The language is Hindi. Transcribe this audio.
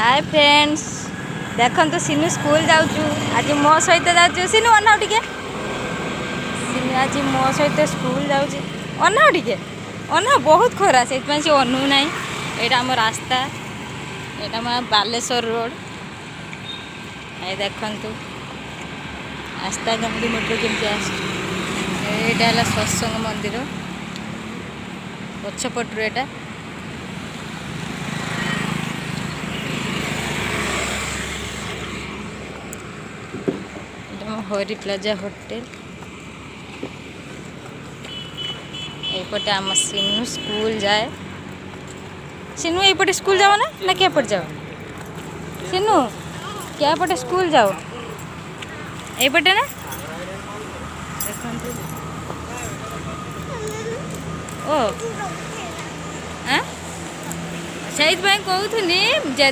हाय फ्रेंड्स देखो तो सिनू स्कूल जाऊँ आज मो सहित जाऊँ सिनू अना टे सिनू आज मो सहित स्कूल जाऊँ अना टे अना बहुत खरा से अनु ना यहाँ आम रास्ता यहाँ आम बालेश्वर रोड ये देखु रास्ता गाड़ी मोटर केमती आसा सत्संग मंदिर पछपटू एटा हरी प्लाजा होटेल एपटे आम सिनू स्कूल जाए सिनू एपटे स्कूल जाओ ना क्या पटे जाओ सिनू क्या पटे स्कूल जाओ एपटे ना ओ से कहूनी जेजे